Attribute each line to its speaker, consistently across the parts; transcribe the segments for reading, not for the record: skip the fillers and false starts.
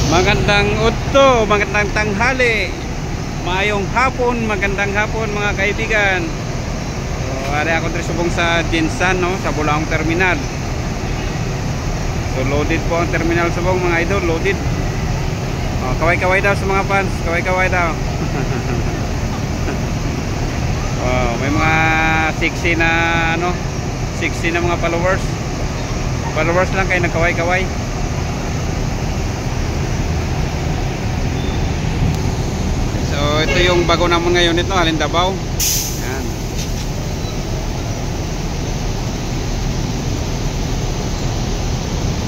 Speaker 1: Magandang udto, magandang tanghali, maayong hapon, magandang hapon mga kaibigan. So, ari ako dito subong sa Jinsan, no, sa Bulaong Terminal. So loaded po ang terminal subong mga idol, loaded. Oh, kaway-kaway daw sa mga fans, kaway-kaway daw. Oh, may mga 60 na ano, 60 na mga followers. Followers lang kayo nagkaway-kaway. So ito yung bago naman ngayon nito, Halindabaw. Yan.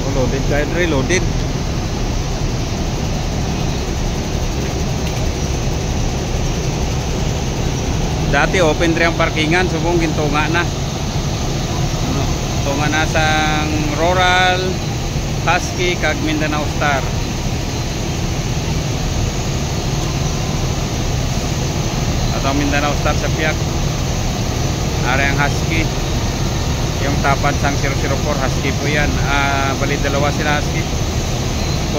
Speaker 1: Oh, loaded guys, reloaded. Dati open rin ang parkingan, subong gintunga na. Tunga na sang Rural, Husky, kag Mindanao Star. Atau Mindanao Star sa piyak. Ari ang Husky. Yung tapad sang 004 Husky po yan. Bali dalawa sila Husky.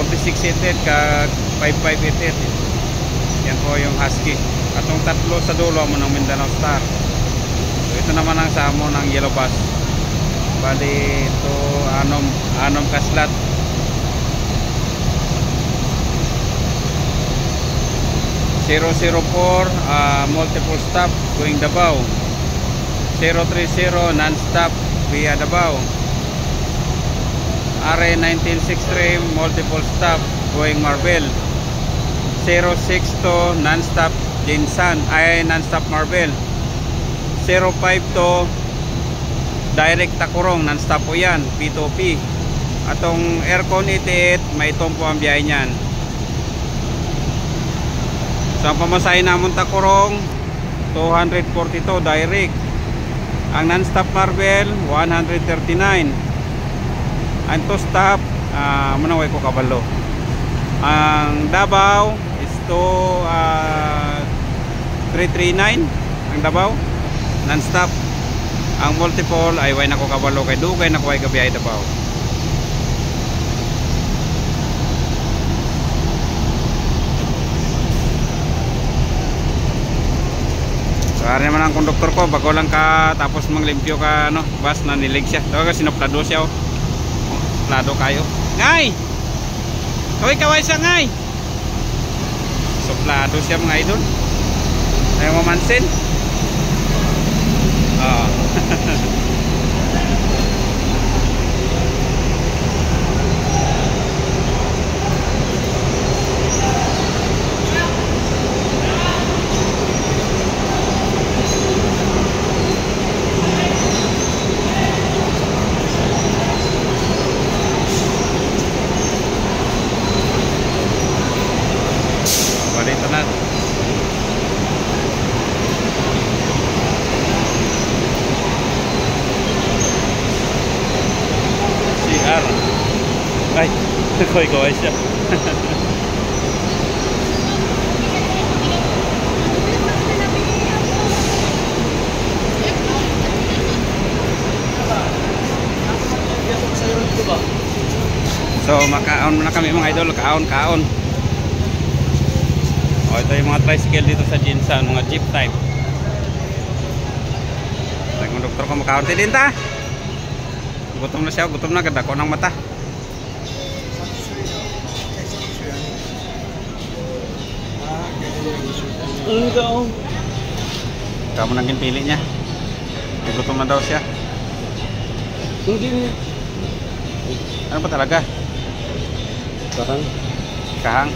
Speaker 1: 4688 kag 5588. Yan po yung Husky. Atong tatlo sa dulo mo ng Mindanao Star. So ito naman ang samo ng Yellow Bus. Bali ito anom kaslat. 004 multiple stop going Davao. 030 non-stop via Davao. RA1963 multiple stop going Marbel. 062 non-stop Jinsan ay non-stop Marbel. 052 direct Takurong, non-stop po yan, P2P. Atong Aircon 88 may tompo ang biyahe niyan. So ang pamasahe namon Takurong 242 direct. Ang non-stop Marbel 139. Ang to stop manaway ko kabalo. Ang Davao is to 339 ang Davao non-stop. Ang multiple ay way nako kabalo kay dugay na kuway kabiyahe Davao. So ari naman ang konduktor ko bago lang ka tapos manglimpyo ka ano, bus na nilig siya. Daw ka sinoplado siya oh. Plado kayo. Ngay! Kaway-kaway siya ngay. Soplado siya mga idol. Ayaw mamansin. Oh. Balito na. Ay, kaway-kaway siya. So makaon muna kami mga idol, kaon. O ito yung mga tricycle dito sa Jinsan, mga jeep type. Tayong doktor ko makaon din ta. Gutom na siya, gutom na, ganda ko ng mata. Kamu nang pili niya. Gutom na daw siya.
Speaker 2: Hindi.
Speaker 1: Ano ba talaga?
Speaker 2: Kahang.
Speaker 1: Kahang.